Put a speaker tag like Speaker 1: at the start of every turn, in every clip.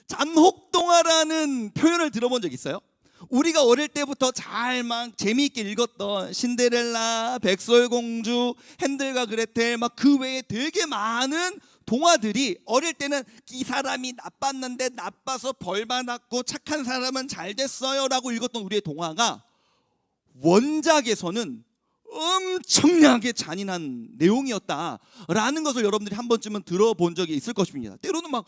Speaker 1: 잔혹동화라는 표현을 들어본 적 있어요? 우리가 어릴 때부터 잘 막 재미있게 읽었던 신데렐라, 백설공주, 핸델과 그레텔 막 그 외에 되게 많은 동화들이 어릴 때는 이 사람이 나빴는데 나빠서 벌 받았고 착한 사람은 잘 됐어요 라고 읽었던 우리의 동화가 원작에서는 엄청나게 잔인한 내용이었다라는 것을 여러분들이 한 번쯤은 들어본 적이 있을 것입니다. 때로는 막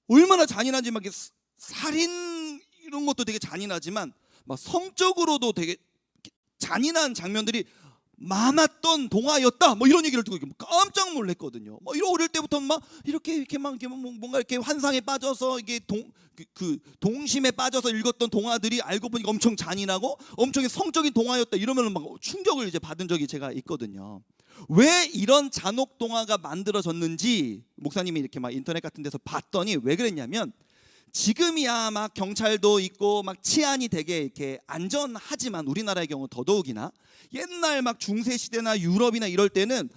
Speaker 1: 얼마나 잔인한지 막 살인 이런 것도 되게 잔인하지만 막 성적으로도 되게 잔인한 장면들이 많았던 동화였다. 뭐 이런 얘기를 듣고 깜짝 놀랐거든요. 뭐 이런 어릴 때부터 막 이렇게 막 뭔가 이렇게 환상에 빠져서 이게 동심에 빠져서 읽었던 동화들이 알고 보니까 엄청 잔인하고 엄청 성적인 동화였다. 이러면 막 충격을 이제 받은 적이 제가 있거든요. 왜 이런 잔혹 동화가 만들어졌는지 목사님이 이렇게 막 인터넷 같은 데서 봤더니 왜 그랬냐면 지금이야 막 경찰도 있고 막 치안이 되게 이렇게 안전하지만 우리나라의 경우 더더욱이나 옛날 막 중세 시대나 유럽이나 이럴 때는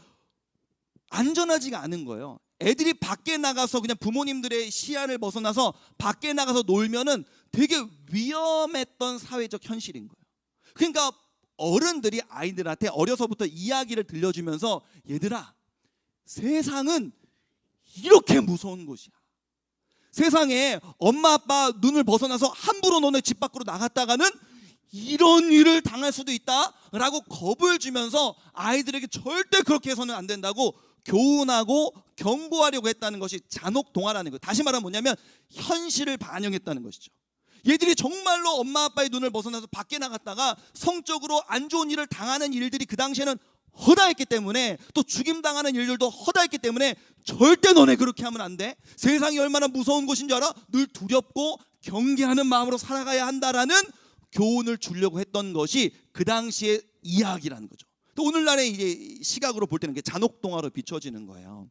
Speaker 1: 안전하지가 않은 거예요. 애들이 밖에 나가서 그냥 부모님들의 시야를 벗어나서 밖에 나가서 놀면은 되게 위험했던 사회적 현실인 거예요. 그러니까 어른들이 아이들한테 어려서부터 이야기를 들려주면서 얘들아, 세상은 이렇게 무서운 곳이야. 세상에 엄마 아빠 눈을 벗어나서 함부로 너네 집 밖으로 나갔다가는 이런 일을 당할 수도 있다라고 겁을 주면서 아이들에게 절대 그렇게 해서는 안 된다고 교훈하고 경고하려고 했다는 것이 잔혹 동화라는 거예요. 다시 말하면 뭐냐면 현실을 반영했다는 것이죠. 얘들이 정말로 엄마 아빠의 눈을 벗어나서 밖에 나갔다가 성적으로 안 좋은 일을 당하는 일들이 그 당시에는 허다했기 때문에 또 죽임당하는 일들도 허다했기 때문에 절대 너네 그렇게 하면 안 돼. 세상이 얼마나 무서운 곳인 줄 알아? 늘 두렵고 경계하는 마음으로 살아가야 한다라는 교훈을 주려고 했던 것이 그 당시의 이야기라는 거죠. 또 오늘날의 이제 시각으로 볼 때는 잔혹 동화로 비춰지는 거예요.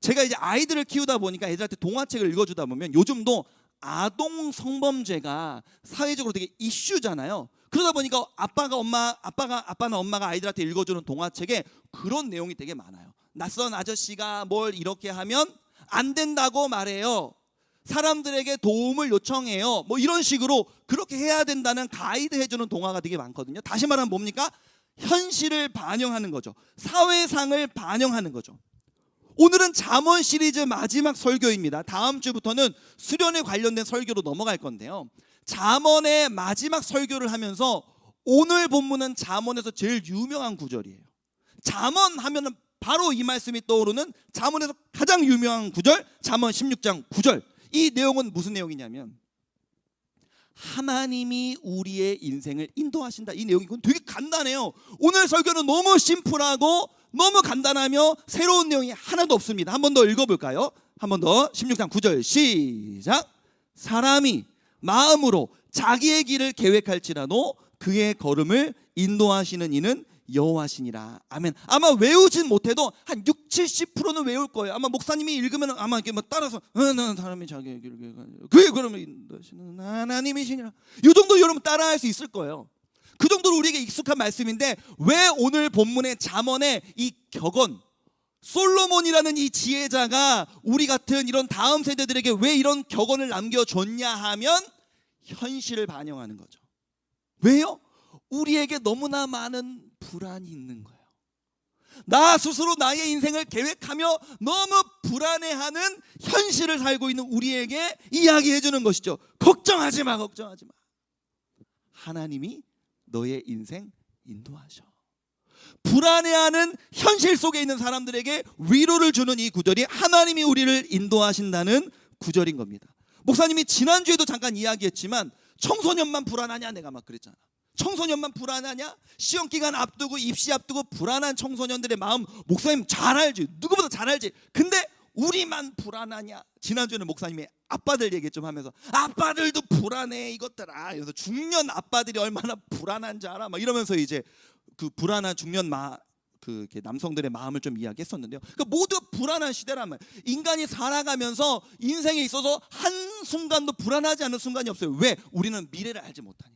Speaker 1: 제가 이제 아이들을 키우다 보니까 애들한테 동화책을 읽어주다 보면 요즘도 아동 성범죄가 사회적으로 되게 이슈잖아요. 그러다 보니까 아빠나 엄마가 아이들한테 읽어주는 동화책에 그런 내용이 되게 많아요. 낯선 아저씨가 뭘 이렇게 하면 안 된다고 말해요. 사람들에게 도움을 요청해요. 뭐 이런 식으로 그렇게 해야 된다는 가이드 해주는 동화가 되게 많거든요. 다시 말하면 뭡니까? 현실을 반영하는 거죠. 사회상을 반영하는 거죠. 오늘은 잠언 시리즈 마지막 설교입니다. 다음 주부터는 수련에 관련된 설교로 넘어갈 건데요. 잠언의 마지막 설교를 하면서 오늘 본문은 잠언에서 제일 유명한 구절이에요. 잠언 하면은 바로 이 말씀이 떠오르는 잠언에서 가장 유명한 구절, 잠언 16장 9절. 이 내용은 무슨 내용이냐면 하나님이 우리의 인생을 인도하신다. 이 내용이 되게 간단해요. 오늘 설교는 너무 심플하고 너무 간단하며 새로운 내용이 하나도 없습니다. 한 번 더 읽어볼까요? 한 번 더 16장 9절 시작. 사람이 마음으로 자기의 길을 계획할지라도 그의 걸음을 인도하시는 이는 여호와시니라. 아멘. 아마 외우진 못해도 한 60, 70%는 외울 거예요. 아마 목사님이 읽으면 아마 이렇게 막 따라서 사람이 자기의 길을 계획하는 그의 걸음을 인도하시는 하나님이시니라. 이 정도 여러분 따라할 수 있을 거예요. 그 정도로 우리에게 익숙한 말씀인데 왜 오늘 본문의 잠언의 이 격언 솔로몬이라는 이 지혜자가 우리 같은 이런 다음 세대들에게 왜 이런 격언을 남겨줬냐 하면 현실을 반영하는 거죠. 왜요? 우리에게 너무나 많은 불안이 있는 거예요. 나 스스로 나의 인생을 계획하며 너무 불안해하는 현실을 살고 있는 우리에게 이야기해 주는 것이죠. 걱정하지 마, 걱정하지 마. 하나님이 너의 인생 인도하셔. 불안해하는 현실 속에 있는 사람들에게 위로를 주는 이 구절이 하나님이 우리를 인도하신다는 구절인 겁니다. 목사님이 지난주에도 잠깐 이야기했지만 청소년만 불안하냐 내가 막 그랬잖아. 청소년만 불안하냐? 시험기간 앞두고 입시 앞두고 불안한 청소년들의 마음 목사님 잘 알지. 누구보다 잘 알지. 근데 우리만 불안하냐? 지난주에는 목사님이 아빠들 얘기 좀 하면서 아빠들도 불안해 이것들아. 그래서 중년 아빠들이 얼마나 불안한지 알아? 막 이러면서 이제 그 불안한 중년 남성들의 마음을 좀 이야기했었는데요. 그러니까 모두 불안한 시대란 말이에요. 인간이 살아가면서 인생에 있어서 한순간도 불안하지 않은 순간이 없어요. 왜? 우리는 미래를 알지 못하니까.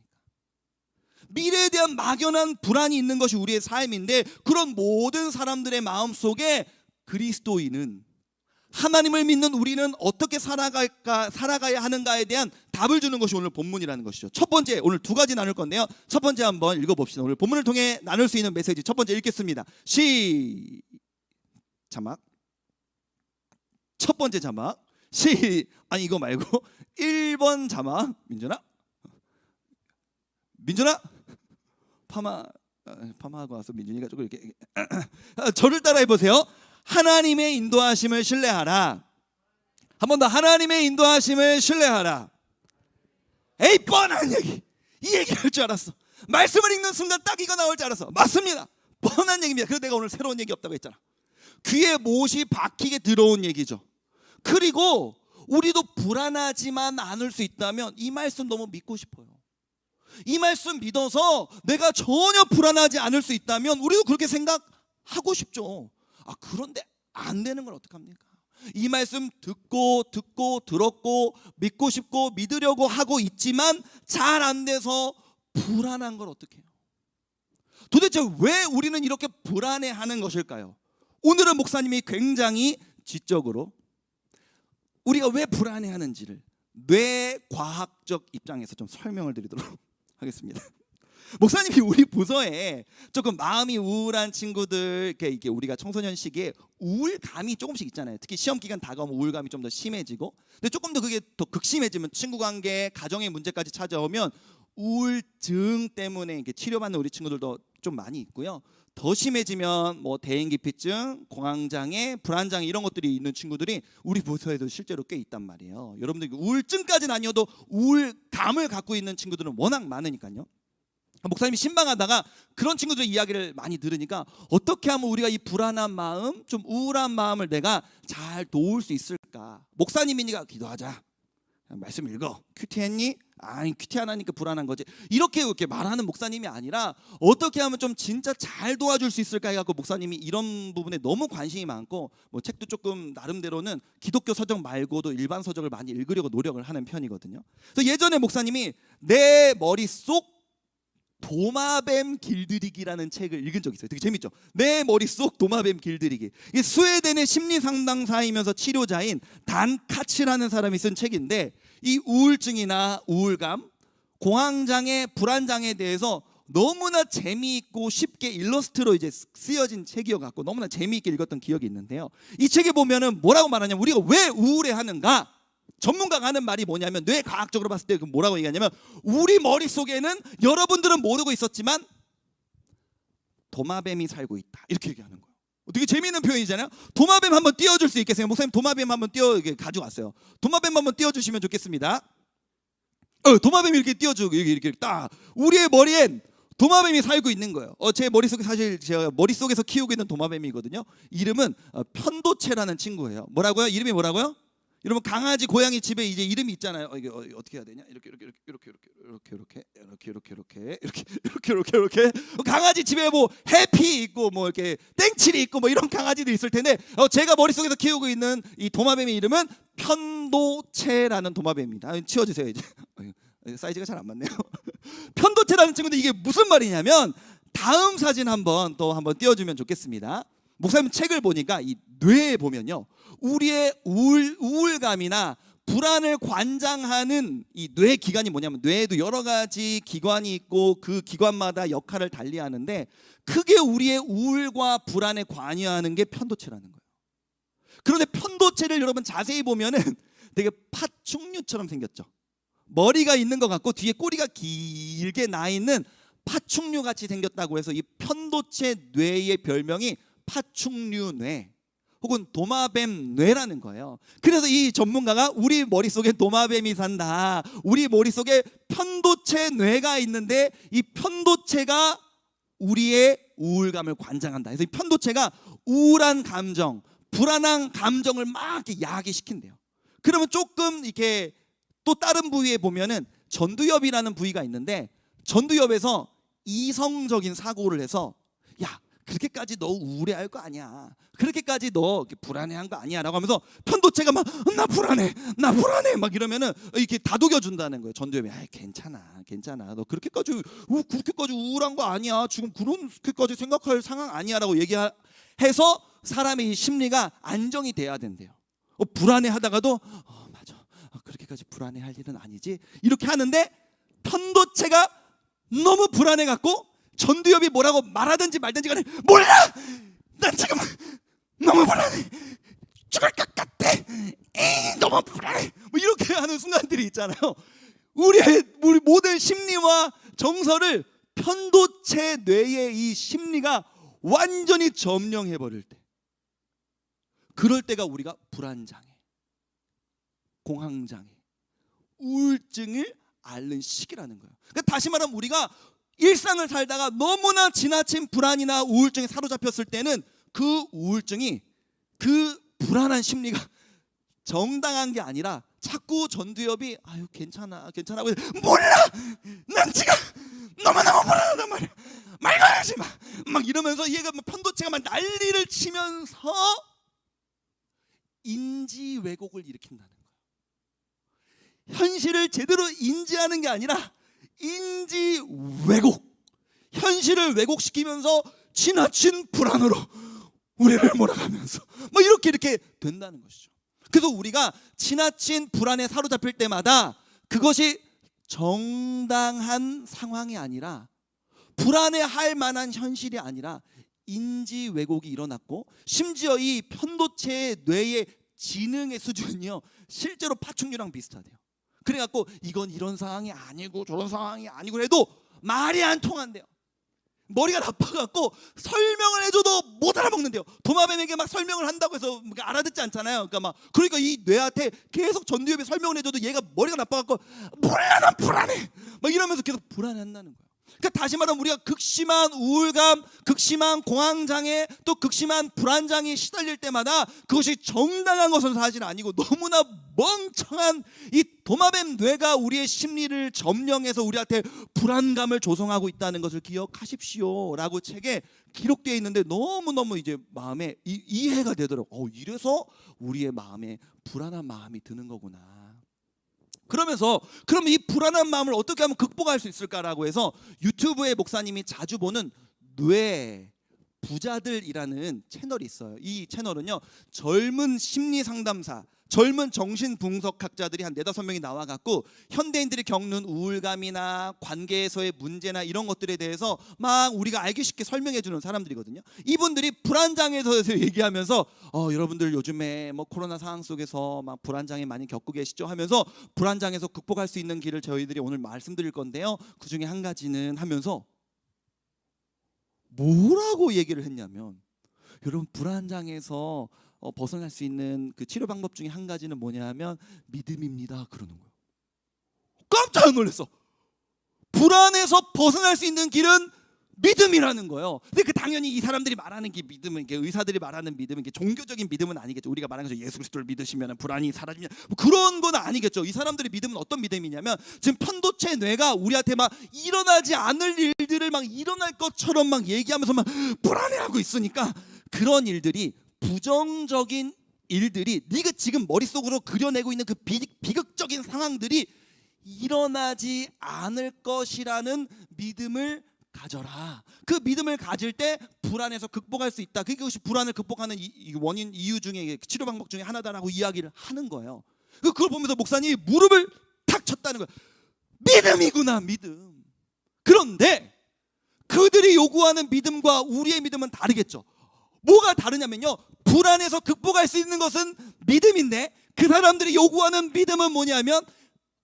Speaker 1: 미래에 대한 막연한 불안이 있는 것이 우리의 삶인데 그런 모든 사람들의 마음속에 그리스도인은 하나님을 믿는 우리는 어떻게 살아가야 하는가에 대한 답을 주는 것이 오늘 본문이라는 것이죠. 첫 번째, 오늘 두 가지 나눌 건데요. 첫 번째 한번 읽어봅시다. 오늘 본문을 통해 나눌 수 있는 메시지 첫 번째 읽겠습니다. 자막. 첫 번째 자막. 아니 이거 말고 1번 자막. 민준아 파마하고 와서 민준이가 조금 이렇게 저를 따라해 보세요. 하나님의 인도하심을 신뢰하라. 한 번 더. 하나님의 인도하심을 신뢰하라. 에이 뻔한 얘기. 이 얘기를 할 줄 알았어. 말씀을 읽는 순간 딱 이거 나올 줄 알았어. 맞습니다. 뻔한 얘기입니다. 그래서 내가 오늘 새로운 얘기 없다고 했잖아. 귀에 못이 박히게 들어온 얘기죠. 그리고 우리도 불안하지만 않을 수 있다면 이 말씀 너무 믿고 싶어요. 이 말씀 믿어서 내가 전혀 불안하지 않을 수 있다면 우리도 그렇게 생각하고 싶죠. 그런데 안 되는 건 어떡합니까? 이 말씀 듣고 들었고 믿고 싶고 믿으려고 하고 있지만 잘 안 돼서 불안한 걸 어떻게 해요? 도대체 왜 우리는 이렇게 불안해하는 것일까요? 오늘은 목사님이 굉장히 지적으로 우리가 왜 불안해하는지를 뇌과학적 입장에서 좀 설명을 드리도록 하겠습니다. 목사님이 우리 부서에 조금 마음이 우울한 친구들, 이렇게 우리가 청소년 시기에 우울감이 조금씩 있잖아요. 특히 시험 기간 다가오면 우울감이 좀 더 심해지고, 근데 조금 더 그게 더 극심해지면 친구 관계, 가정의 문제까지 찾아오면 우울증 때문에 이렇게 치료받는 우리 친구들도 좀 많이 있고요. 더 심해지면 뭐 대인기피증, 공황장애, 불안장애 이런 것들이 있는 친구들이 우리 부서에도 실제로 꽤 있단 말이에요. 여러분들 우울증까지는 아니어도 우울감을 갖고 있는 친구들은 워낙 많으니까요. 목사님이 신방하다가 그런 친구들의 이야기를 많이 들으니까 어떻게 하면 우리가 이 불안한 마음, 좀 우울한 마음을 내가 잘 도울 수 있을까? 목사님이니까 기도하자. 말씀 읽어. 큐티했니? 아니 큐티 안 하니까 불안한 거지. 이렇게 말하는 목사님이 아니라 어떻게 하면 좀 진짜 잘 도와줄 수 있을까 해갖고 목사님이 이런 부분에 너무 관심이 많고 뭐 책도 조금 나름대로는 기독교 서적 말고도 일반 서적을 많이 읽으려고 노력을 하는 편이거든요. 그래서 예전에 목사님이 내 머릿속 도마뱀 길들이기라는 책을 읽은 적 있어요. 되게 재밌죠? 내 머릿속 도마뱀 길들이기. 이 스웨덴의 심리 상담사이면서 치료자인 단 카츠라는 사람이 쓴 책인데 이 우울증이나 우울감, 공황장애, 불안장애에 대해서 너무나 재미있고 쉽게 일러스트로 이제 쓰여진 책이어 갖고 너무나 재미있게 읽었던 기억이 있는데요. 이 책에 보면은 뭐라고 말하냐면 우리가 왜 우울해하는가? 전문가가 하는 말이 뭐냐면 뇌과학적으로 봤을 때 뭐라고 얘기하냐면 우리 머릿속에는 여러분들은 모르고 있었지만 도마뱀이 살고 있다 이렇게 얘기하는 거예요. 되게 재미있는 표현이잖아요. 도마뱀 한번 띄워줄 수 있겠어요? 목사님 도마뱀 한번 가져왔어요. 도마뱀 한번 띄워주시면 좋겠습니다. 도마뱀이 이렇게 띄워주고 이렇게 딱 우리의 머리엔 도마뱀이 살고 있는 거예요. 제 머릿속에 사실 제가 머릿속에서 키우고 있는 도마뱀이거든요. 이름은 편도체라는 친구예요. 뭐라고요? 이름이 뭐라고요? 여러분 강아지 고양이 집에 이제 이름이 있잖아요. 이게 어떻게 해야 되냐? 이렇게 강아지 집에 뭐 해피 있고 뭐 이렇게 땡칠이 있고 뭐 이런 강아지도 있을 텐데 제가 머릿속에서 키우고 있는 이 도마뱀의 이름은 편도체라는 도마뱀입니다. 치워주세요 이제. 사이즈가 잘 안 맞네요. 편도체라는 친구인데 이게 무슨 말이냐면 다음 사진 한번 띄워주면 좋겠습니다. 목사님 책을 보니까 이 뇌에 보면요. 우리의 우울감이나 불안을 관장하는 이 뇌 기관이 뭐냐면 뇌에도 여러 가지 기관이 있고 그 기관마다 역할을 달리 하는데 크게 우리의 우울과 불안에 관여하는 게 편도체라는 거예요. 그런데 편도체를 여러분 자세히 보면은 되게 파충류처럼 생겼죠. 머리가 있는 것 같고 뒤에 꼬리가 길게 나 있는 파충류 같이 생겼다고 해서 이 편도체 뇌의 별명이 파충류 뇌 혹은 도마뱀 뇌라는 거예요. 그래서 이 전문가가 우리 머릿속에 도마뱀이 산다. 우리 머릿속에 편도체 뇌가 있는데 이 편도체가 우리의 우울감을 관장한다. 그래서 이 편도체가 우울한 감정, 불안한 감정을 막 이렇게 야기시킨대요. 그러면 조금 이렇게 또 다른 부위에 보면은 전두엽이라는 부위가 있는데 전두엽에서 이성적인 사고를 해서 야 그렇게까지 너 우울해할 거 아니야. 그렇게까지 너 불안해한 거 아니야라고 하면서 편도체가 막 나 불안해 막 이러면은 이렇게 다독여 준다는 거예요. 전두엽이 괜찮아 너 그렇게까지 우울한 거 아니야. 지금 그렇게까지 생각할 상황 아니야라고 얘기해서 사람의 심리가 안정이 돼야 된대요. 불안해하다가도 맞아, 그렇게까지 불안해할 일은 아니지 이렇게 하는데, 편도체가 너무 불안해갖고 전두엽이 뭐라고 말하든지 말든지 간에 몰라! 난 지금 너무 불안해! 죽을 것 같아! 너무 불안해! 뭐 이렇게 하는 순간들이 있잖아요. 우리 모든 심리와 정서를 편도체 뇌의 이 심리가 완전히 점령해버릴 때, 그럴 때가 우리가 불안장애, 공황장애, 우울증을 앓는 시기라는 거예요. 그러니까 다시 말하면 우리가 일상을 살다가 너무나 지나친 불안이나 우울증에 사로잡혔을 때는 그 우울증이, 그 불안한 심리가 정당한 게 아니라 자꾸 전두엽이 아유 괜찮아 괜찮아 몰라! 난 지금 너무너무 불안하단 말이야. 말도 하지 마! 막 이러면서 얘가 막 편도체가 막 난리를 치면서 인지 왜곡을 일으킨다는 거예요. 현실을 제대로 인지하는 게 아니라 인지 왜곡, 현실을 왜곡시키면서 지나친 불안으로 우리를 몰아가면서 뭐 이렇게 된다는 것이죠. 그래서 우리가 지나친 불안에 사로잡힐 때마다 그것이 정당한 상황이 아니라, 불안해할 만한 현실이 아니라 인지 왜곡이 일어났고, 심지어 이 편도체의 뇌의 지능의 수준이요 실제로 파충류랑 비슷하대요. 그래갖고 이건 이런 상황이 아니고 저런 상황이 아니고 해도 말이 안 통한대요. 머리가 나빠갖고 설명을 해줘도 못 알아먹는데요. 도마뱀에게 막 설명을 한다고 해서 알아듣지 않잖아요. 그러니까 이 뇌한테 계속 전두엽이 설명을 해줘도 얘가 머리가 나빠갖고 몰라 난 불안해 막 이러면서 계속 불안해한다는 거예요. 그러니까 다시 말하면 우리가 극심한 우울감, 극심한 공황장애, 또 극심한 불안장애에 시달릴 때마다 그것이 정당한 것은 사실 아니고 너무나 멍청한 이 도마뱀 뇌가 우리의 심리를 점령해서 우리한테 불안감을 조성하고 있다는 것을 기억하십시오 라고 책에 기록되어 있는데, 너무너무 이제 마음에 이해가 되더라고요. 이래서 우리의 마음에 불안한 마음이 드는 거구나. 그러면서 그럼 이 불안한 마음을 어떻게 하면 극복할 수 있을까라고 해서 유튜브에 목사님이 자주 보는 뇌 부자들이라는 채널이 있어요. 이 채널은요 젊은 심리 상담사, 젊은 정신분석학자들이 한 4-5명이 나와갖고 현대인들이 겪는 우울감이나 관계에서의 문제나 이런 것들에 대해서 막 우리가 알기 쉽게 설명해주는 사람들이거든요. 이분들이 불안장애에서 얘기하면서 여러분들 요즘에 뭐 코로나 상황 속에서 막 불안장애 많이 겪고 계시죠 하면서 불안장애에서 극복할 수 있는 길을 저희들이 오늘 말씀드릴 건데요, 그 중에 한 가지는 하면서 뭐라고 얘기를 했냐면, 여러분 불안장애에서 벗어날 수 있는 그 치료 방법 중에 한 가지는 뭐냐면 믿음입니다 그러는 거예요. 깜짝 놀랐어. 불안에서 벗어날 수 있는 길은 믿음이라는 거예요. 근데 당연히 이 사람들이 말하는 게 믿음은, 이게 의사들이 말하는 믿음은 이게 종교적인 믿음은 아니겠죠. 우리가 말하는 것처럼 예수 그리스도를 믿으시면 불안이 사라지냐 뭐 그런 건 아니겠죠. 이 사람들의 믿음은 어떤 믿음이냐면, 지금 편도체 뇌가 우리한테 막 일어나지 않을 일들을 막 일어날 것처럼 막 얘기하면서 막 불안해하고 있으니까, 그런 일들이, 부정적인 일들이, 네가 지금 머릿속으로 그려내고 있는 그 비극적인 상황들이 일어나지 않을 것이라는 믿음을 가져라. 그 믿음을 가질 때 불안에서 극복할 수 있다. 그것이 불안을 극복하는 원인, 이유 중에, 치료 방법 중에 하나다라고 이야기를 하는 거예요. 그걸 보면서 목사님이 무릎을 탁 쳤다는 거예요. 믿음이구나, 믿음. 그런데 그들이 요구하는 믿음과 우리의 믿음은 다르겠죠. 뭐가 다르냐면요, 불안에서 극복할 수 있는 것은 믿음인데, 그 사람들이 요구하는 믿음은 뭐냐면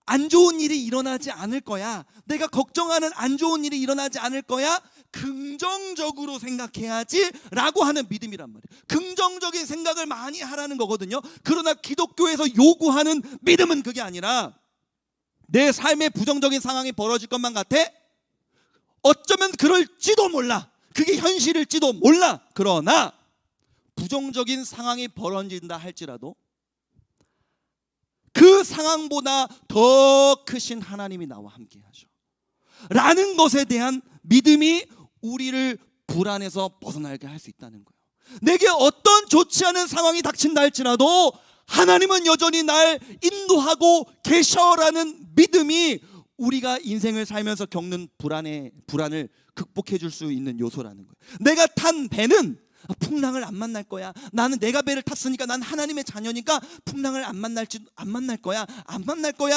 Speaker 1: 안 좋은 일이 일어나지 않을 거야, 내가 걱정하는 안 좋은 일이 일어나지 않을 거야, 긍정적으로 생각해야지 라고 하는 믿음이란 말이에요. 긍정적인 생각을 많이 하라는 거거든요. 그러나 기독교에서 요구하는 믿음은 그게 아니라, 내 삶에 부정적인 상황이 벌어질 것만 같아? 어쩌면 그럴지도 몰라, 그게 현실일지도 몰라. 그러나 부정적인 상황이 벌어진다 할지라도 그 상황보다 더 크신 하나님이 나와 함께 하셔 라는 것에 대한 믿음이 우리를 불안에서 벗어나게 할 수 있다는 거예요. 내게 어떤 좋지 않은 상황이 닥친다 할지라도 하나님은 여전히 날 인도하고 계셔라는 믿음이 우리가 인생을 살면서 겪는 불안을 극복해 줄 수 있는 요소라는 거예요. 내가 탄 배는 풍랑을 안 만날 거야. 나는 내가 배를 탔으니까 난 하나님의 자녀니까 풍랑을 안 만날 거야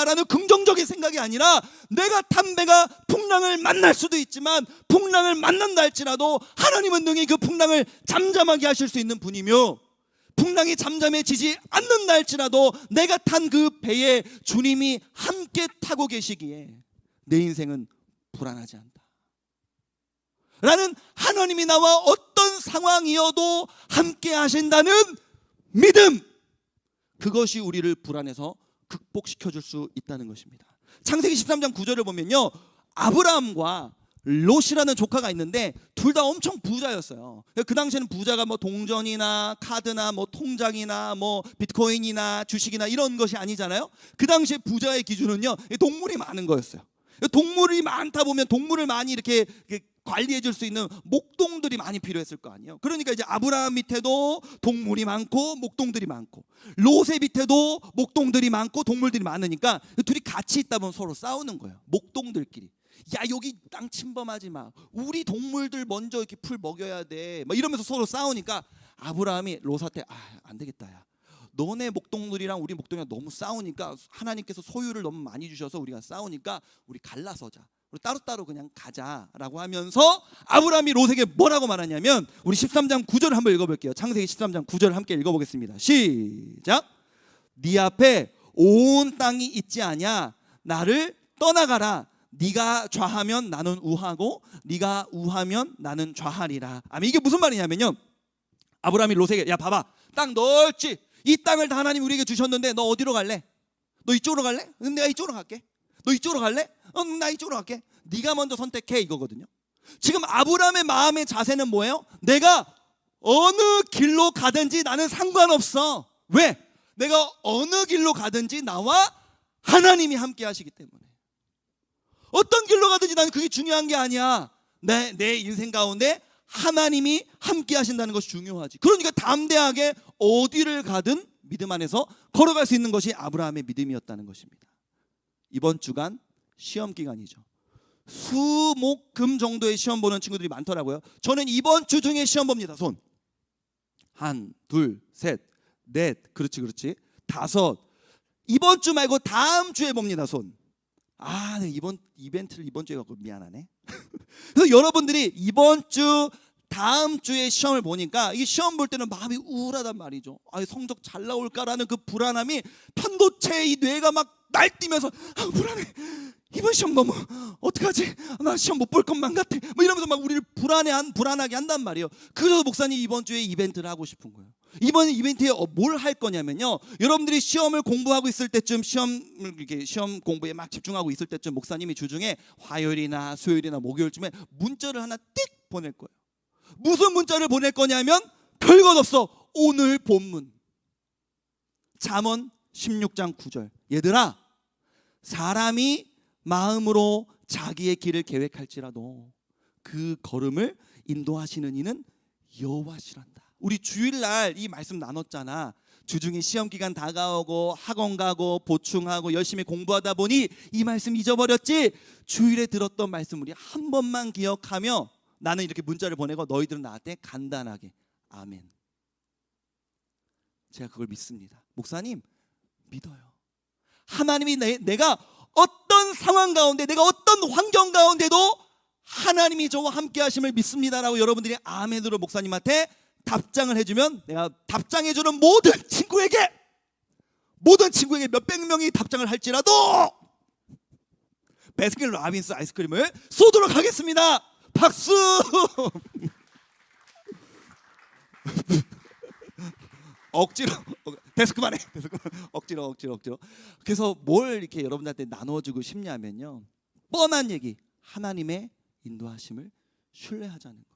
Speaker 1: 라는 긍정적인 생각이 아니라 내가 탄 배가 풍랑을 만날 수도 있지만 풍랑을 만난다 할지라도 하나님은 능히 그 풍랑을 잠잠하게 하실 수 있는 분이며 풍랑이 잠잠해지지 않는다 할지라도 내가 탄 그 배에 주님이 함께 타고 계시기에 내 인생은 불안하지 않다 라는, 하나님이 나와 어떤 상황이어도 함께 하신다는 믿음, 그것이 우리를 불안에서 극복시켜 줄 수 있다는 것입니다. 창세기 13장 9절을 보면요, 아브라함과 롯이라는 조카가 있는데 둘 다 엄청 부자였어요. 그 당시에는 부자가 뭐 동전이나 카드나 뭐 통장이나 뭐 비트코인이나 주식이나 이런 것이 아니잖아요. 그 당시에 부자의 기준은요, 동물이 많은 거였어요. 동물이 많다 보면 동물을 많이 이렇게 관리해 줄 수 있는 목동들이 많이 필요했을 거 아니에요. 그러니까 이제 아브라함 밑에도 동물이 많고 목동들이 많고, 롯의 밑에도 목동들이 많고 동물들이 많으니까 둘이 같이 있다 보면 서로 싸우는 거예요. 목동들끼리. 야, 여기 땅 침범하지 마. 우리 동물들 먼저 이렇게 풀 먹여야 돼. 막 이러면서 서로 싸우니까 아브라함이 롯한테 안 되겠다. 야, 너네 목동들이랑 우리 목동이랑 너무 싸우니까 하나님께서 소유를 너무 많이 주셔서 우리가 싸우니까 우리 갈라서자. 우리 따로따로 그냥 가자라고 하면서 아브라함이 롯에게 뭐라고 말하냐면, 우리 13장 9절을 한번 읽어볼게요. 창세기 13장 9절을 함께 읽어보겠습니다. 시작. 네 앞에 온 땅이 있지 아냐. 나를 떠나가라. 네가 좌하면 나는 우하고 네가 우하면 나는 좌하리라. 아멘. 이게 무슨 말이냐면요, 아브라함이 롯에게, 야 봐봐, 땅 넓지? 이 땅을 다 하나님 우리에게 주셨는데 너 어디로 갈래? 너 이쪽으로 갈래? 내가 이쪽으로 갈게. 너 이쪽으로 갈래? 나 이쪽으로 갈게. 네가 먼저 선택해, 이거거든요. 지금 아브라함의 마음의 자세는 뭐예요? 내가 어느 길로 가든지 나는 상관없어. 왜? 내가 어느 길로 가든지 나와 하나님이 함께 하시기 때문에. 어떤 길로 가든지 나는 그게 중요한 게 아니야. 내 인생 가운데 하나님이 함께 하신다는 것이 중요하지. 그러니까 담대하게 어디를 가든 믿음 안에서 걸어갈 수 있는 것이 아브라함의 믿음이었다는 것입니다. 이번 주간 시험 기간이죠. 수목금 정도의 시험 보는 친구들이 많더라고요. 저는 이번 주 중에 시험 봅니다. 손. 한, 둘, 셋, 넷, 그렇지, 다섯. 이번 주 말고 다음 주에 봅니다. 손. 네, 이번 이벤트를 이번 주에 갖고 미안하네. 그래서 여러분들이 이번 주 다음 주에 시험을 보니까 이 시험 볼 때는 마음이 우울하단 말이죠. 성적 잘 나올까라는 그 불안함이 편도체 이 뇌가 막 날뛰면서 불안해. 이번 시험 너무 어떡하지? 나 시험 못 볼 것만 같아. 뭐 이러면서 막 우리를 불안하게 한단 말이에요. 그래서 목사님 이번 주에 이벤트를 하고 싶은 거예요. 이번 이벤트에 뭘 할 거냐면요, 여러분들이 시험을 공부하고 있을 때쯤, 시험 공부에 막 집중하고 있을 때쯤 목사님이 주중에 화요일이나 수요일이나 목요일쯤에 문자를 하나 띡 보낼 거예요. 무슨 문자를 보낼 거냐면 별것 없어. 오늘 본문 잠언 16장 9절. 얘들아, 사람이 마음으로 자기의 길을 계획할지라도 그 걸음을 인도하시는 이는 여호와시란다. 우리 주일날 이 말씀 나눴잖아. 주중에 시험 기간 다가오고 학원 가고 보충하고 열심히 공부하다 보니 이 말씀 잊어버렸지? 주일에 들었던 말씀 우리 한 번만 기억하며 나는 이렇게 문자를 보내고 너희들은 나한테 간단하게 아멘. 제가 그걸 믿습니다. 목사님 믿어요. 하나님이 내가 어떤 상황 가운데, 내가 어떤 환경 가운데도 하나님이 저와 함께 하심을 믿습니다라고 여러분들이 아멘으로 목사님한테 답장을 해주면, 내가 답장해주는 모든 친구에게 몇백 명이 답장을 할지라도 베스킨 라빈스 아이스크림을 쏘도록 하겠습니다. 박수. 억지로 그만해. 억지로. 그래서 뭘 이렇게 여러분들한테 나눠주고 싶냐면요, 뻔한 얘기, 하나님의 인도하심을 신뢰하자는 거예요.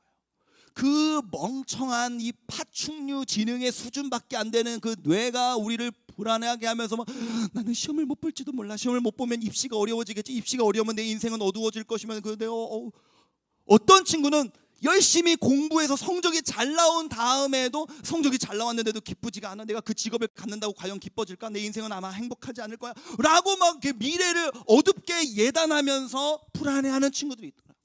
Speaker 1: 그 멍청한 이 파충류 지능의 수준밖에 안 되는 그 뇌가 우리를 불안하게 하면서 막 나는 시험을 못 볼지도 몰라. 시험을 못 보면 입시가 어려워지겠지. 입시가 어려우면 내 인생은 어두워질 것이면 어떤 친구는 열심히 공부해서 성적이 잘 나온 다음에도 성적이 잘 나왔는데도 기쁘지가 않아. 내가 그 직업을 갖는다고 과연 기뻐질까? 내 인생은 아마 행복하지 않을 거야 라고 막 미래를 어둡게 예단하면서 불안해하는 친구들이 있더라고요.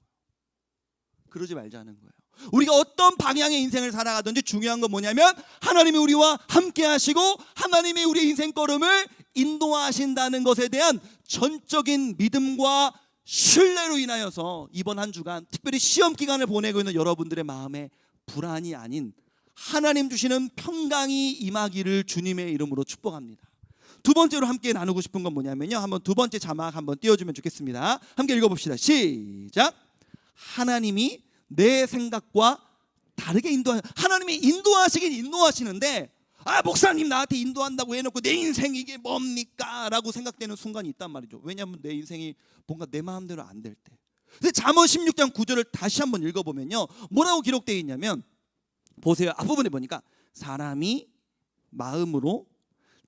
Speaker 1: 그러지 말자는 거예요. 우리가 어떤 방향의 인생을 살아가든지 중요한 건 뭐냐면 하나님이 우리와 함께 하시고 하나님이 우리의 인생 걸음을 인도하신다는 것에 대한 전적인 믿음과 신뢰로 인하여서 이번 한 주간 특별히 시험 기간을 보내고 있는 여러분들의 마음에 불안이 아닌 하나님 주시는 평강이 임하기를 주님의 이름으로 축복합니다. 두 번째로 함께 나누고 싶은 건 뭐냐면요, 한번 두 번째 자막 한번 띄워주면 좋겠습니다. 함께 읽어봅시다. 시작. 하나님이 내 생각과 다르게 하나님이 인도하시긴 인도하시는데 목사님 나한테 인도한다고 해놓고 내 인생 이게 뭡니까? 라고 생각되는 순간이 있단 말이죠. 왜냐하면 내 인생이 뭔가 내 마음대로 안 될 때. 근데 잠언 16장 9절을 다시 한번 읽어보면요, 뭐라고 기록되어 있냐면 보세요. 앞부분에 보니까 사람이 마음으로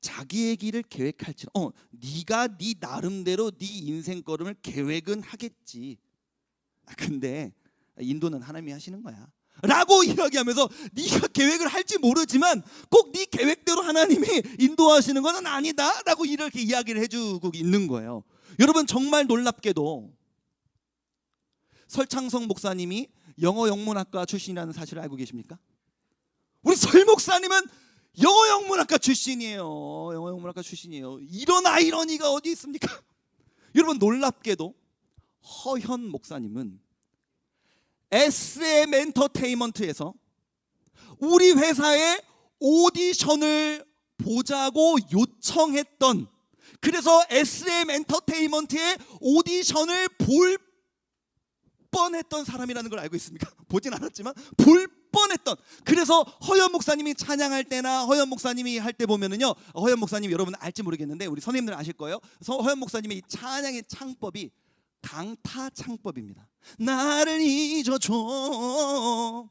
Speaker 1: 자기의 길을 계획할지라. 네가 네 나름대로 네 인생 걸음을 계획은 하겠지. 근데 인도는 하나님이 하시는 거야 라고 이야기하면서 네가 계획을 할지 모르지만 꼭 네 계획대로 하나님이 인도하시는 것은 아니다 라고 이렇게 이야기를 해주고 있는 거예요. 여러분, 정말 놀랍게도 설창성 목사님이 영어 영문학과 출신이라는 사실을 알고 계십니까? 우리 설 목사님은 영어 영문학과 출신이에요. 영어 영문학과 출신이에요. 이런 아이러니가 어디 있습니까? 여러분, 놀랍게도 허현 목사님은 SM 엔터테인먼트에서 우리 회사에 오디션을 보자고 요청했던, 그래서 SM 엔터테인먼트의 오디션을 볼 뻔했던 사람이라는 걸 알고 있습니까? 보진 않았지만 볼 뻔했던. 그래서 허연 목사님이 찬양할 때나 허연 목사님이 할 때 보면은요, 허연 목사님 여러분 알지 모르겠는데 우리 선생님들 아실 거예요. 허연 목사님의 이 찬양의 창법이 강타 창법입니다. 나를 잊어줘.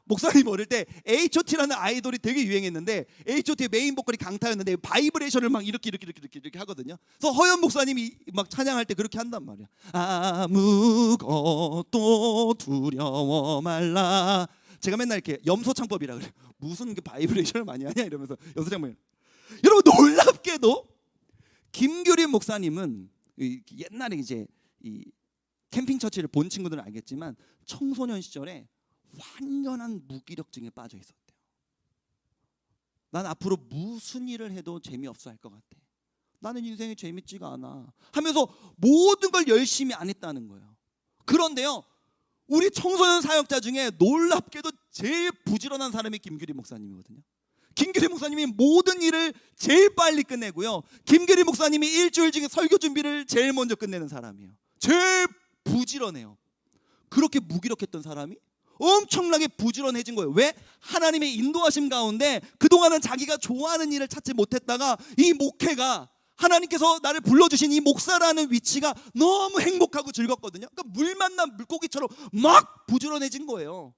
Speaker 1: 목사님 어릴 때 H.O.T라는 아이돌이 되게 유행했는데 H.O.T의 메인 보컬이 강타였는데 바이브레이션을 막 이렇게 하거든요. 그래서 허연 목사님이 막 찬양할 때 그렇게 한단 말이야. 아무것도 두려워 말라. 제가 맨날 이렇게 염소 창법이라 그래요. 무슨 그 바이브레이션을 많이 하냐 이러면서 염소 창법. 여러분, 놀랍게도 김규린 목사님은 옛날에 이제 이 캠핑 처치를 본 친구들은 알겠지만 청소년 시절에 완전한 무기력증에 빠져 있었대요. 난 앞으로 무슨 일을 해도 재미없어 할 것 같아. 나는 인생이 재밌지가 않아 하면서 모든 걸 열심히 안 했다는 거예요. 그런데요, 우리 청소년 사역자 중에 놀랍게도 제일 부지런한 사람이 김규리 목사님이거든요. 김규리 목사님이 모든 일을 제일 빨리 끝내고요, 김규리 목사님이 일주일 중에 설교 준비를 제일 먼저 끝내는 사람이에요. 제일 부지런해요. 그렇게 무기력했던 사람이 엄청나게 부지런해진 거예요. 왜? 하나님의 인도하심 가운데 그동안은 자기가 좋아하는 일을 찾지 못했다가 이 목회가, 하나님께서 나를 불러주신 이 목사라는 위치가 너무 행복하고 즐겁거든요. 그러니까 물 만난 물고기처럼 막 부지런해진 거예요.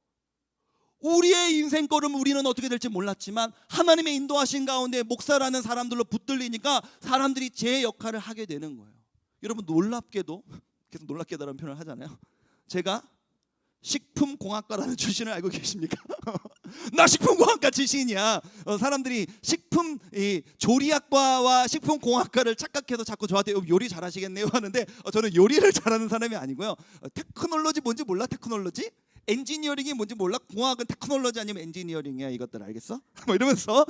Speaker 1: 우리의 인생 걸음 우리는 어떻게 될지 몰랐지만 하나님의 인도하신 가운데 목사라는 사람들로 붙들리니까 사람들이 제 역할을 하게 되는 거예요. 여러분, 놀랍게도, 계속 놀랍게도라는 표현을 하잖아요. 제가 식품공학과라는 출신을 알고 계십니까? 나 식품공학과 출신이야. 사람들이 조리학과와 식품공학과를 착각해서 자꾸 저한테 요리 잘하시겠네요 하는데 저는 요리를 잘하는 사람이 아니고요. 테크놀로지 뭔지 몰라? 테크놀로지? 엔지니어링이 뭔지 몰라? 공학은 테크놀로지 아니면 엔지니어링이야. 이것들 알겠어? 뭐 이러면서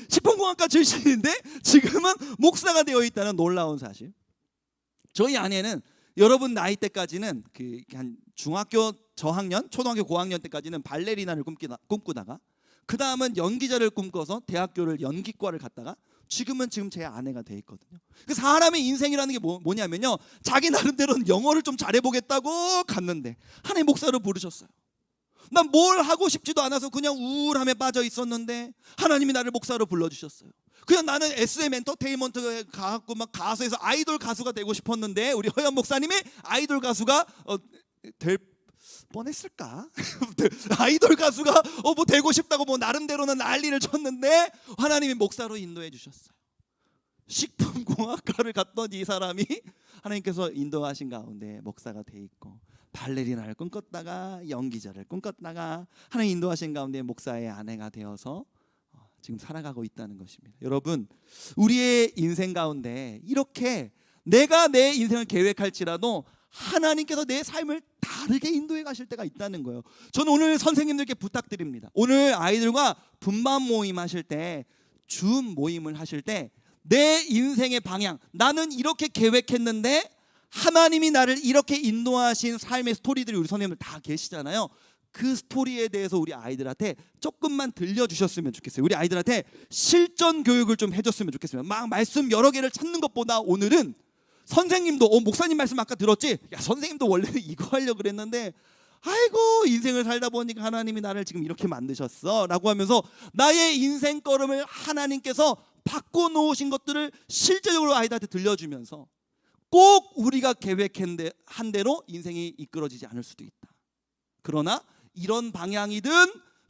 Speaker 1: 식품공학과 출신인데 지금은 목사가 되어 있다는 놀라운 사실. 저희 아내는 여러분 나이 때까지는 한 중학교 저학년, 초등학교 고학년 때까지는 발레리나를 꿈꾸다가 그 다음은 연기자를 꿈꿔서 대학교를 연기과를 갔다가 지금은 제 아내가 돼 있거든요. 그 사람의 인생이라는 게 뭐냐면요, 자기 나름대로는 영어를 좀 잘해보겠다고 갔는데 하나님 목사로 부르셨어요. 난 뭘 하고 싶지도 않아서 그냥 우울함에 빠져 있었는데 하나님이 나를 목사로 불러주셨어요. 그냥 나는 SM 엔터테인먼트에 가갖고 막 가수에서 아이돌 가수가 되고 싶었는데 우리 허연 목사님이 아이돌 가수가 될 뻔했을까? 아이돌 가수가 뭐 되고 싶다고 뭐 나름대로는 난리를 쳤는데 하나님이 목사로 인도해 주셨어요. 식품공학과를 갔던 이 사람이 하나님께서 인도하신 가운데 목사가 돼 있고 발레리나를 꿈꿨다가 연기자를 꿈꿨다가 하나님 인도하신 가운데 목사의 아내가 되어서 지금 살아가고 있다는 것입니다. 여러분, 우리의 인생 가운데 이렇게 내가 내 인생을 계획할지라도 하나님께서 내 삶을 다르게 인도해 가실 때가 있다는 거예요. 저는 오늘 선생님들께 부탁드립니다. 오늘 아이들과 분반 모임 하실 때, 줌 모임을 하실 때 내 인생의 방향, 나는 이렇게 계획했는데 하나님이 나를 이렇게 인도하신 삶의 스토리들이 우리 선생님들 다 계시잖아요. 그 스토리에 대해서 우리 아이들한테 조금만 들려주셨으면 좋겠어요. 우리 아이들한테 실전 교육을 좀 해줬으면 좋겠어요. 막 말씀 여러 개를 찾는 것보다 오늘은 선생님도 목사님 말씀 아까 들었지? 야, 선생님도 원래는 이거 하려고 그랬는데 아이고 인생을 살다 보니까 하나님이 나를 지금 이렇게 만드셨어 라고 하면서 나의 인생 걸음을 하나님께서 바꿔놓으신 것들을 실제적으로 아이들한테 들려주면서 꼭 우리가 계획한 대로 인생이 이끌어지지 않을 수도 있다. 그러나 이런 방향이든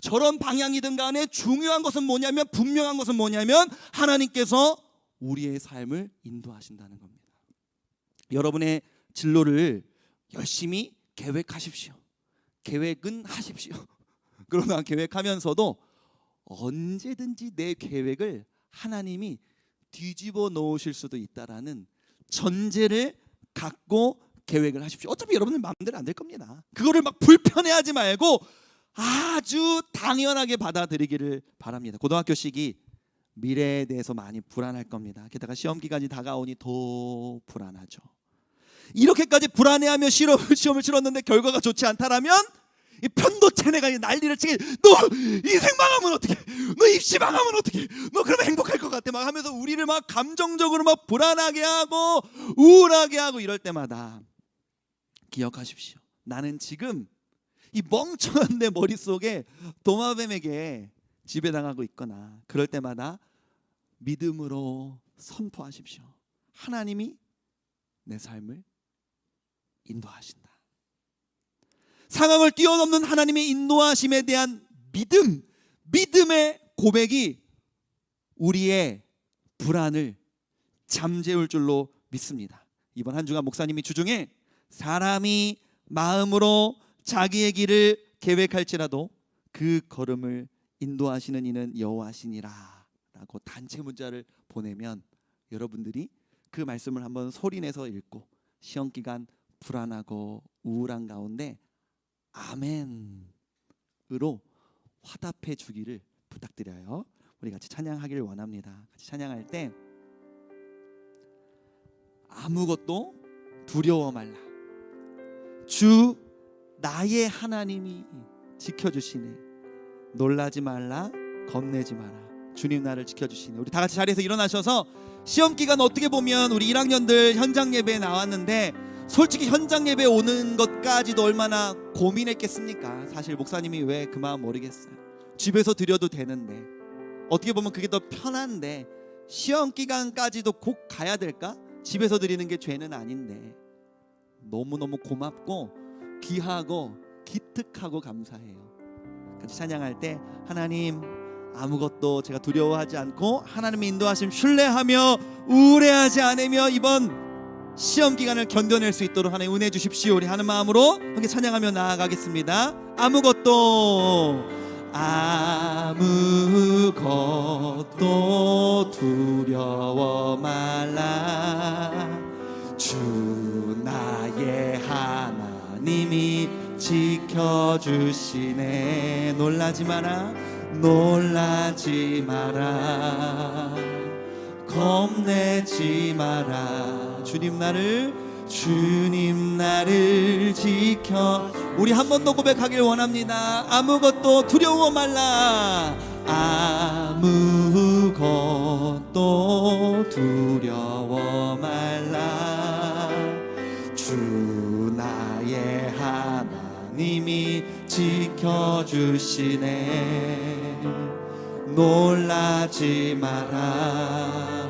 Speaker 1: 저런 방향이든 간에 중요한 것은 뭐냐면, 분명한 것은 뭐냐면 하나님께서 우리의 삶을 인도하신다는 겁니다. 여러분의 진로를 열심히 계획하십시오. 계획은 하십시오. 그러나 계획하면서도 언제든지 내 계획을 하나님이 뒤집어 놓으실 수도 있다라는 전제를 갖고 계획을 하십시오. 어차피 여러분들 마음대로 안 될 겁니다. 그거를 막 불편해하지 말고 아주 당연하게 받아들이기를 바랍니다. 고등학교 시기 미래에 대해서 많이 불안할 겁니다. 게다가 시험 기간이 다가오니 더 불안하죠. 이렇게까지 불안해하며 시험을 치렀는데 결과가 좋지 않다라면 이 편도체내가 난리를 치게, 너 인생 망하면 어떡해, 너 입시 망하면 어떡해, 너 그러면 행복할 것 같아 막 하면서 우리를 막 감정적으로 막 불안하게 하고 우울하게 하고 이럴 때마다 기억하십시오. 나는 지금 이 멍청한 내 머릿속에 도마뱀에게 지배당하고 있거나 그럴 때마다 믿음으로 선포하십시오. 하나님이 내 삶을 인도하신다. 상황을 뛰어넘는 하나님의 인도하심에 대한 믿음의 고백이 우리의 불안을 잠재울 줄로 믿습니다. 이번 한 주간 목사님이 주중에 사람이 마음으로 자기의 길을 계획할지라도 그 걸음을 인도하시는 이는 여호와시니라 라고 단체 문자를 보내면 여러분들이 그 말씀을 한번 소리내서 읽고 시험기간 불안하고 우울한 가운데 아멘으로 화답해 주기를 부탁드려요. 우리 같이 찬양하기를 원합니다. 같이 찬양할 때 아무것도 두려워 말라. 주 나의 하나님이 지켜주시네. 놀라지 말라. 겁내지 마라. 주님 나를 지켜주시네. 우리 다 같이 자리에서 일어나셔서 시험 기간 어떻게 보면 우리 1학년들 현장 예배에 나왔는데 솔직히 현장 예배 오는 것까지도 얼마나 고민했겠습니까? 사실 목사님이 왜 그 마음 모르겠어요. 집에서 드려도 되는데 어떻게 보면 그게 더 편한데 시험 기간까지도 꼭 가야 될까? 집에서 드리는 게 죄는 아닌데 너무너무 고맙고 귀하고 기특하고 감사해요. 같이 찬양할 때 하나님 아무것도 제가 두려워하지 않고 하나님의 인도하심 신뢰하며 우울해하지 않으며 이번 시험 기간을 견뎌낼 수 있도록 하나님 은혜 주십시오. 우리 하는 마음으로 함께 찬양하며 나아가겠습니다. 아무것도 두려워 말라. 주 나의 하나님이 지켜주시네. 놀라지 마라. 놀라지 마라. 겁내지 마라. 주님 나를 지켜. 우리 한 번 더 고백하길 원합니다. 아무것도 두려워 말라. 아무것도 두려워 말라. 주 나의 하나님이 지켜주시네. 놀라지 마라.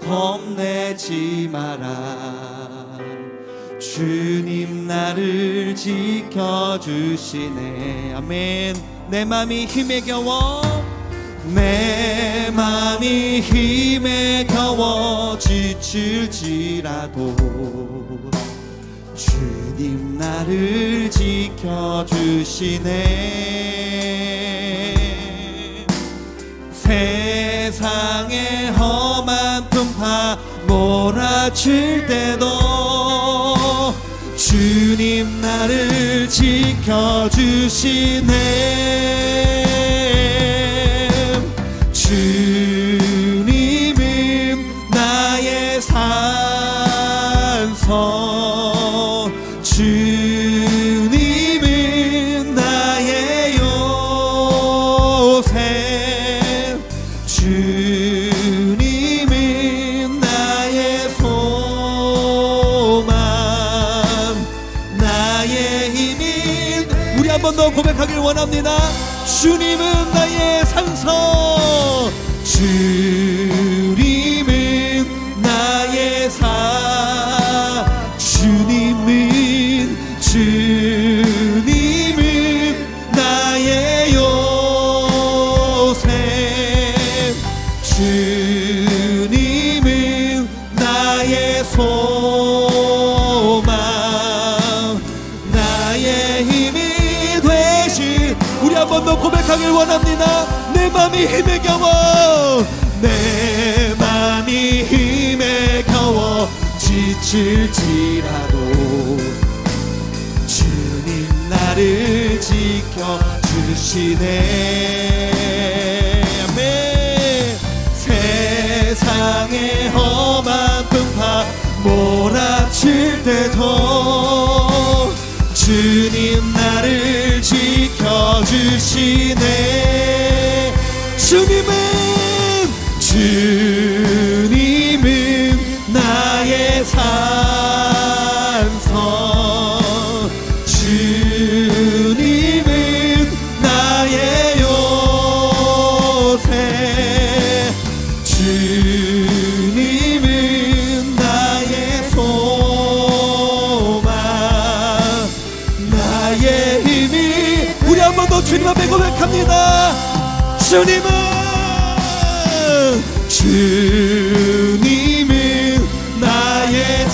Speaker 1: 겁내지 마라. 주님 나를 지켜주시네. 아멘. 내 맘이 힘에 겨워 내 맘이 힘에 겨워 지칠지라도 주님 나를 지켜주시네. 세상의 험한 풍파 몰아칠 때도 나를 지켜주시네. 주님은 나의 산성, 주님은 나의 요새, 주님은 나의 소망, 나의 힘인. 우리 한 번 더 고백하길 원합니다. 주님은 나의 산성, 주님은 나의 주님은 나의 요새, 주님은 나의 소망, 나의 힘이 되신. 우리 한 번 더 고백하길 원합니다. 내 맘이 힘에 겨워, 내 맘이 힘에 겨워 지칠지라도 주님 나를 지켜주시네. 아멘. 세상의 험한 풍파 몰아칠 때도 주님 나를 지켜주시네. 주님은 나의 산성, 주님은 나의 요새, 주님은 나의 소망, 나의 힘이. 우리 한 번 더 주님 앞에 고백합니다. 주님은 나의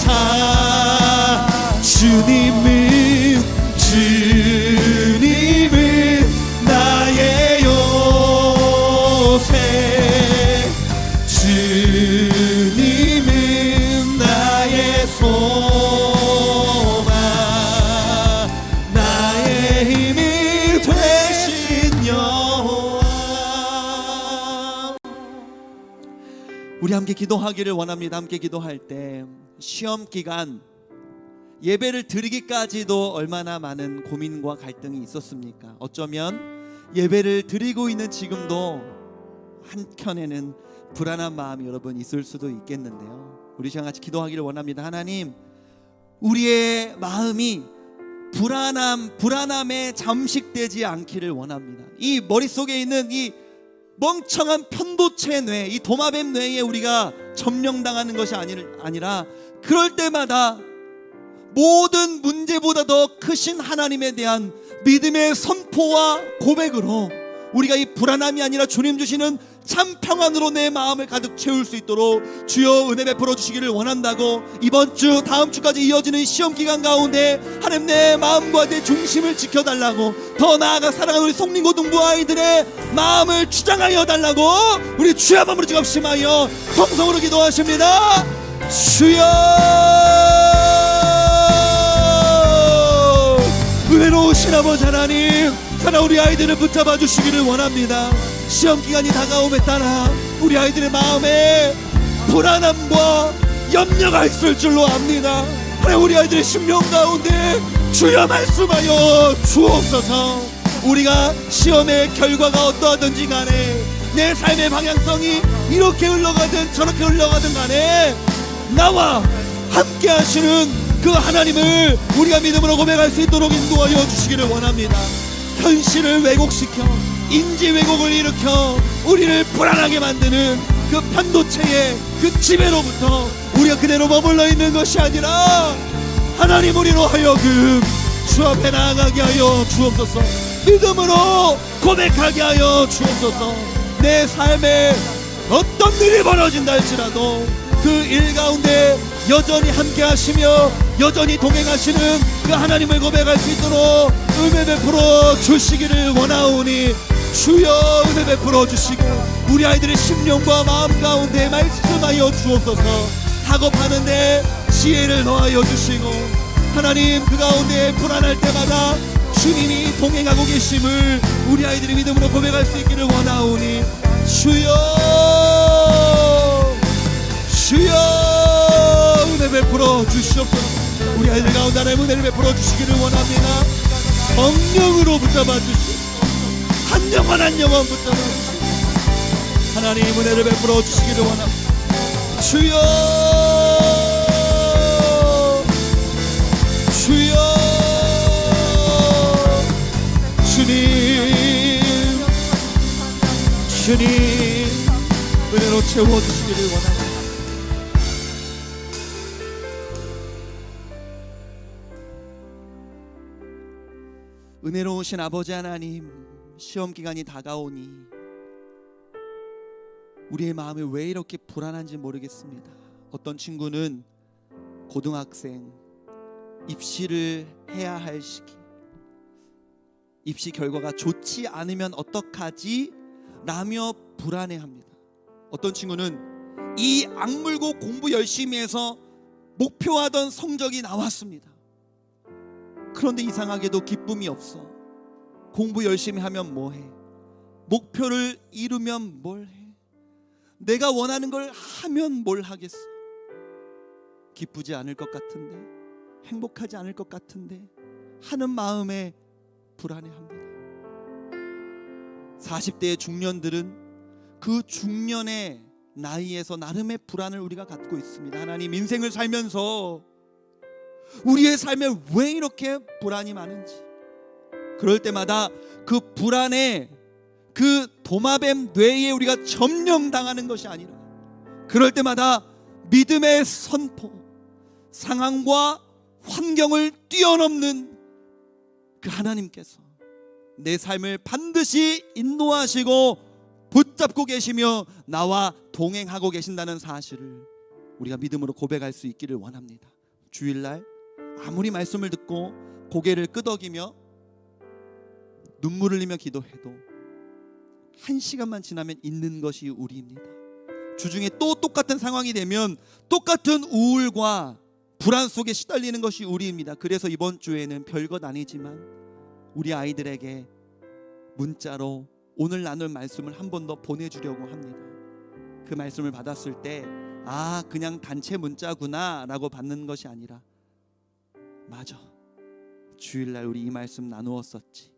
Speaker 1: 주님은 나의 요새, 주님은 나의 소망, 나의 힘이 되신 여호와. 우리 함께 기도하기를 원합니다. 함께 기도할 때 시험 기간 예배를 드리기까지도 얼마나 많은 고민과 갈등이 있었습니까? 어쩌면 예배를 드리고 있는 지금도 한켠에는 불안한 마음이 여러분 있을 수도 있겠는데요. 우리 시간 같이 기도하기를 원합니다. 하나님, 우리의 마음이 불안함에 잠식되지 않기를 원합니다. 이 머릿속에 있는 이 멍청한 편도체 뇌, 이 도마뱀 뇌에 우리가 점령당하는 것이 아니라 그럴 때마다 모든 문제보다 더 크신 하나님에 대한 믿음의 선포와 고백으로 우리가 이 불안함이 아니라 주님 주시는 참 평안으로 내 마음을 가득 채울 수 있도록 주여 은혜 베풀어 주시기를 원한다고, 이번 주 다음 주까지 이어지는 시험 기간 가운데 하나님 내 마음과 내 중심을 지켜달라고, 더 나아가 사랑하는 우리 송림고등부 아이들의 마음을 주장하여 달라고 우리 주여 한번 부르짖어 합심하여 통성으로 기도하십니다. 주여, 은혜로우신 아버지 하나님, 사랑 우리 아이들을 붙잡아 주시기를 원합니다. 시험 기간이 다가옴에 따라 우리 아이들의 마음에 불안함과 염려가 있을 줄로 압니다. 우리 아이들의 심령 가운데 주여 말씀하여 주옵소서. 우리가 시험의 결과가 어떠하든지 간에 내 삶의 방향성이 이렇게 흘러가든 저렇게 흘러가든 간에 나와 함께 하시는 그 하나님을 우리가 믿음으로 고백할 수 있도록 인도하여 주시기를 원합니다. 현실을 왜곡시켜 인지 왜곡을 일으켜 우리를 불안하게 만드는 그 반도체의 그 지배로부터 우리가 그대로 머물러 있는 것이 아니라 하나님 우리로 하여금 주 앞에 나아가게 하여 주옵소서. 믿음으로 고백하게 하여 주옵소서. 내 삶에 어떤 일이 벌어진다 할지라도 그 일 가운데 여전히 함께 하시며 여전히 동행하시는 그 하나님을 고백할 수 있도록 은혜 베풀어 주시기를 원하오니 주여 은혜 베풀어 주시고 우리 아이들의 심령과 마음 가운데 말씀하여 주옵소서. 학업하는데 지혜를 더하여 주시고 하나님, 그 가운데 불안할 때마다 주님이 동행하고 계심을 우리 아이들이 믿음으로 고백할 수 있기를 원하오니 주여 주여 은혜 베풀어 주시옵소서. 우리 아이들 가운데 하나님 은혜를 베풀어 주시기를 원합니다. 성령으로 붙잡아 주시옵소서. 한 영혼 한 영혼 붙잡아 주시옵소서. 하나님 은혜를 베풀어 주시기를 원합니다. 주여 주여 주님 주님 은혜로 채워주시기를 원합니다. 은혜로우신 아버지 하나님, 시험기간이 다가오니 우리의 마음이 왜 이렇게 불안한지 모르겠습니다. 어떤 친구는 고등학생 입시를 해야 할 시기, 입시 결과가 좋지 않으면 어떡하지? 라며 불안해합니다. 어떤 친구는 이 악물고 공부 열심히 해서 목표하던 성적이 나왔습니다. 그런데 이상하게도 기쁨이 없어. 공부 열심히 하면 뭐해? 목표를 이루면 뭘 해? 내가 원하는 걸 하면 뭘 하겠어? 기쁘지 않을 것 같은데, 행복하지 않을 것 같은데 하는 마음에 불안해합니다. 40대의 중년들은 그 중년의 나이에서 나름의 불안을 우리가 갖고 있습니다. 하나님, 인생을 살면서 우리의 삶에 왜 이렇게 불안이 많은지, 그럴 때마다 그 불안에 그 도마뱀 뇌에 우리가 점령당하는 것이 아니라, 그럴 때마다 믿음의 선포, 상황과 환경을 뛰어넘는 그 하나님께서 내 삶을 반드시 인도하시고 붙잡고 계시며 나와 동행하고 계신다는 사실을 우리가 믿음으로 고백할 수 있기를 원합니다. 주일날 아무리 말씀을 듣고 고개를 끄덕이며 눈물을 흘리며 기도해도 1시간만 지나면 잊는 것이 우리입니다. 주중에 또 똑같은 상황이 되면 똑같은 우울과 불안 속에 시달리는 것이 우리입니다. 그래서 이번 주에는 별것 아니지만 우리 아이들에게 문자로 오늘 나눌 말씀을 한 번 더 보내주려고 합니다. 그 말씀을 받았을 때 그냥 단체 문자구나 라고 받는 것이 아니라, 맞아, 주일날 우리 이 말씀 나누었었지,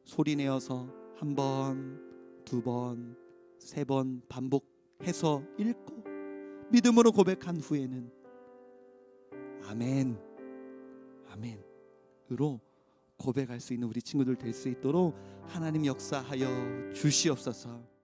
Speaker 1: 소리내어서 한 번, 두 번, 세 번 반복해서 읽고 믿음으로 고백한 후에는 아멘, 아멘으로 고백할 수 있는 우리 친구들 될 수 있도록 하나님 역사하여 주시옵소서.